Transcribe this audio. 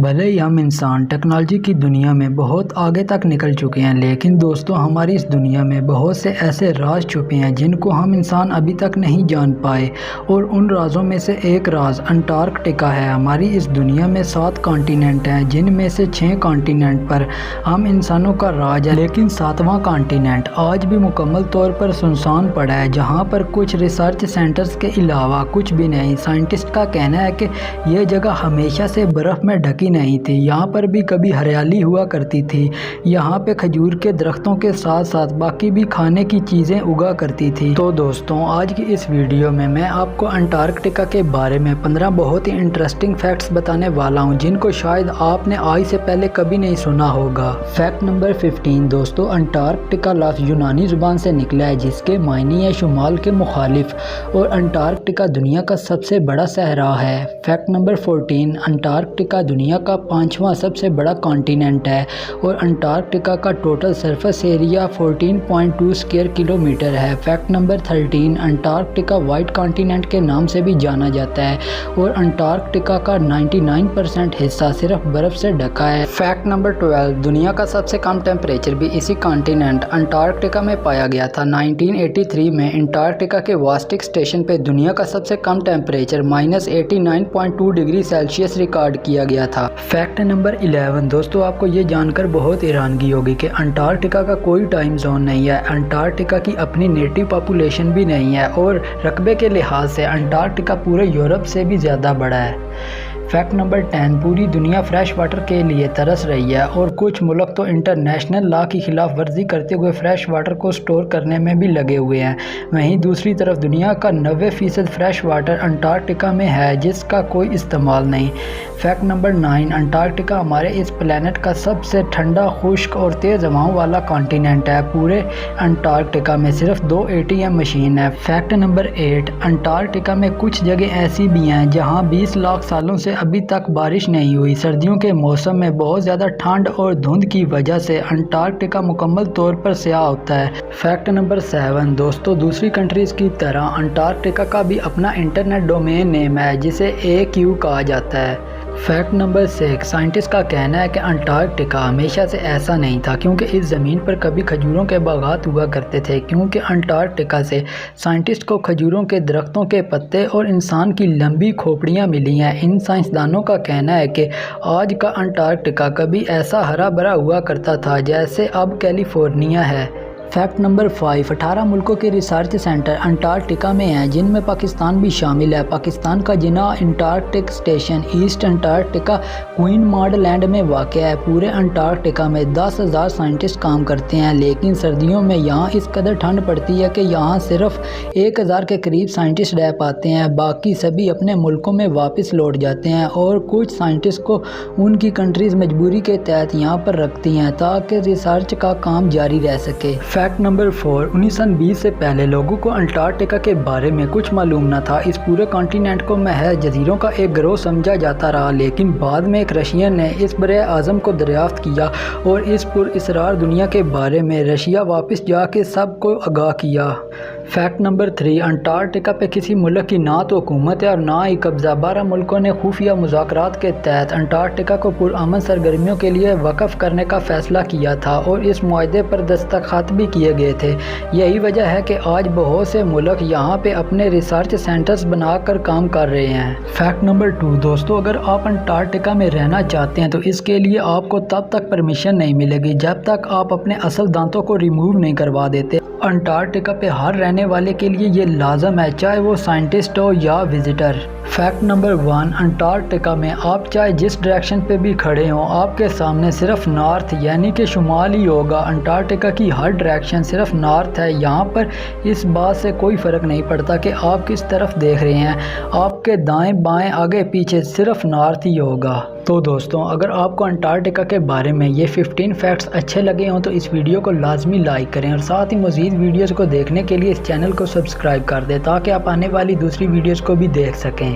भले ही हम इंसान टेक्नोलॉजी की दुनिया में बहुत आगे तक निकल चुके हैं, लेकिन दोस्तों हमारी इस दुनिया में बहुत से ऐसे राज छुपे हैं जिनको हम इंसान अभी तक नहीं जान पाए। और उन राजों में से एक राज अंटार्कटिका है। हमारी इस दुनिया में 7 कॉन्टिनेंट हैं, जिनमें से 6 कॉन्टिनेंट पर हम इंसानों का राज है, लेकिन 7वां कॉन्टिनेंट आज भी मुकम्मल तौर पर सुनसान पड़ा है, जहाँ पर कुछ रिसर्च सेंटर्स के अलावा कुछ भी नहीं। साइंटिस्ट का कहना है कि यह जगह हमेशा से बर्फ़ में ढकी नहीं थी, यहाँ पर भी कभी हरियाली हुआ करती थी, यहाँ पे खजूर के दरख्तों के साथ साथ बाकी भी खाने की चीज़ें उगा करती थी। तो दोस्तों आज की इस वीडियो में मैं आपको अंटार्कटिका के बारे में 15 बहुत ही इंटरेस्टिंग फैक्ट्स बताने वाला हूँ, जिनको शायद आपने आज से पहले कभी नहीं सुना होगा। फैक्ट नंबर 15 दोस्तों, अंटार्कटिका लफ्ज़ यूनानी ज़ुबान से निकला है, जिसके मायने है शुमाल के मुखालिफ, और अंटार्कटिका दुनिया का सबसे बड़ा सहरा है। फैक्ट नंबर 14 अंटार्कटिका दुनिया का 5वां सबसे बड़ा कॉन्टिनेंट है, और अंटार्कटिका का total surface area 14.2 square kilometre है। Fact number 13 Antarctica white continent के नाम से भी जाना जाता है, और अंटार्कटिका का 99% हिस्सा सिर्फ बर्फ़ से ढका है। फैक्ट नंबर 12 दुनिया का सबसे कम टेम्परेचर भी इसी कॉन्टिनेंट अंटार्कटिका में पाया गया था। 1983 में अंटार्कटिका के वास्टिक स्टेशन पे दुनिया का सबसे कम टेम्परेचर -89.2 डिग्री सेल्सियस रिकॉर्ड किया गया था। फैक्ट नंबर 11 दोस्तों, आपको ये जानकर बहुत हैरानगी होगी कि अंटार्कटिका का कोई टाइम जोन नहीं है। अंटार्कटिका की अपनी नेटिव पॉपुलेशन भी नहीं है, और रकबे के लिहाज से अंटार्कटिका पूरे यूरोप से भी ज़्यादा बड़ा है। फैक्ट नंबर 10 पूरी दुनिया फ्रेश वाटर के लिए तरस रही है, और कुछ मुल्क तो इंटरनेशनल लॉ की खिलाफ वर्जी करते हुए फ्रेश वाटर को स्टोर करने में भी लगे हुए हैं। वहीं दूसरी तरफ दुनिया का 90% फ्रेश वाटर अंटार्कटिका में है, जिसका कोई इस्तेमाल नहीं। फैक्ट नंबर 9 अंटार्कटिका हमारे इस प्लेनेट का सबसे ठंडा, खुश्क और तेज़ हवाओं वाला कॉन्टिनेंट है। पूरे अंटार्कटिका में सिर्फ 2 ATM मशीन है। फैक्ट नंबर 8 अंटार्कटिका में कुछ जगह ऐसी भी हैं जहां 20 लाख सालों से अभी तक बारिश नहीं हुई। सर्दियों के मौसम में बहुत ज़्यादा ठंड और धुंध की वजह से अंटार्कटिका मुकम्मल तौर पर स्याह होता है। फैक्ट नंबर 7 दोस्तों, दूसरी कंट्रीज़ की तरह अंटार्कटिका का भी अपना इंटरनेट डोमेन नेम है, जिसे AQ कहा जाता है। फैक्ट नंबर 6 साइंटिस्ट का कहना है कि अंटार्कटिका हमेशा से ऐसा नहीं था, क्योंकि इस ज़मीन पर कभी खजूरों के बागात हुआ करते थे। क्योंकि अंटार्कटिका से साइंटिस्ट को खजूरों के दरख्तों के पत्ते और इंसान की लंबी खोपड़ियाँ मिली हैं। इन साइंसदानों का कहना है कि आज का अंटार्कटिका कभी ऐसा हरा भरा हुआ करता था जैसे अब कैलिफोर्निया है। फैक्ट नंबर 5 18 मुल्कों के रिसर्च सेंटर अंटार्कटिका में हैं, जिनमें पाकिस्तान भी शामिल है। पाकिस्तान का Jinnah Antarctic station East Antarctica Queen Maud Land में वाक़या है। पूरे अंटार्कटिका में 10,000 साइंटिस्ट काम करते हैं, लेकिन सर्दियों में यहाँ इस कदर ठंड पड़ती है कि यहाँ सिर्फ 1,000 के करीब साइंटिस्ट रह पाते हैं। बाकी सभी अपने मुल्कों में वापस लौट जाते हैं, और कुछ साइंटिस्ट को उनकी कंट्रीज़ मजबूरी के तहत यहाँ पर रखती हैं ताकि रिसर्च का काम जारी रह सके। फैक्ट नंबर 4 1920 से पहले लोगों को अंटार्कटिका के बारे में कुछ मालूम न था। इस पूरे कॉन्टिनेंट को महज जजीरों का एक गिरोह समझा जाता रहा, लेकिन बाद में एक रशियन ने इस बरे आज़म को दरियाफ्त किया, और इस पुरअसरार दुनिया के बारे में रशिया वापस जाके सबको आगाह किया। फैक्ट नंबर 3 अंटार्कटिका पे किसी मुल्क की ना तो हुकूमत है और ना ही कब्ज़ा। 12 मुल्कों ने खुफिया मुज़ाकरात के तहत अंटार्कटिका को पुरअमन सरगर्मियों के लिए वक़्फ़ करने का फ़ैसला किया था, और इस मुआहदे पर दस्तखत भी किए गए थे। यही वजह है कि आज बहुत से मुल्क यहाँ पे अपने रिसर्च सेंटर्स बनाकर काम कर रहे हैं। फैक्ट नंबर 2 दोस्तों, अगर आप अंटार्कटिका में रहना चाहते हैं तो इसके लिए आपको तब तक परमिशन नहीं मिलेगी जब तक आप अपने असल दांतों को रिमूव नहीं करवा देते। अंटार्कटिका पे हर रहने वाले के लिए ये लाजम है, चाहे वो साइंटिस्ट हो या विजिटर। फैक्ट नंबर 1 अंटार्कटिका में आप चाहे जिस डायरेक्शन पे भी खड़े हों, आपके सामने सिर्फ नॉर्थ यानी कि शुमाल ही होगा। अंटार्कटिका की हर डायरेक्शन सिर्फ नॉर्थ है। यहाँ पर इस बात से कोई फ़र्क नहीं पड़ता कि आप किस तरफ देख रहे हैं, आपके दाएं बाएं आगे पीछे सिर्फ नॉर्थ ही होगा। तो दोस्तों अगर आपको अंटार्कटिका के बारे में ये 15 फैक्ट्स अच्छे लगे हों तो इस वीडियो को लाजमी लाइक करें, और साथ ही मज़ीद वीडियोज़ को देखने के लिए इस चैनल को सब्सक्राइब कर दें, ताकि आप आने वाली दूसरी वीडियोज़ को भी देख सकें।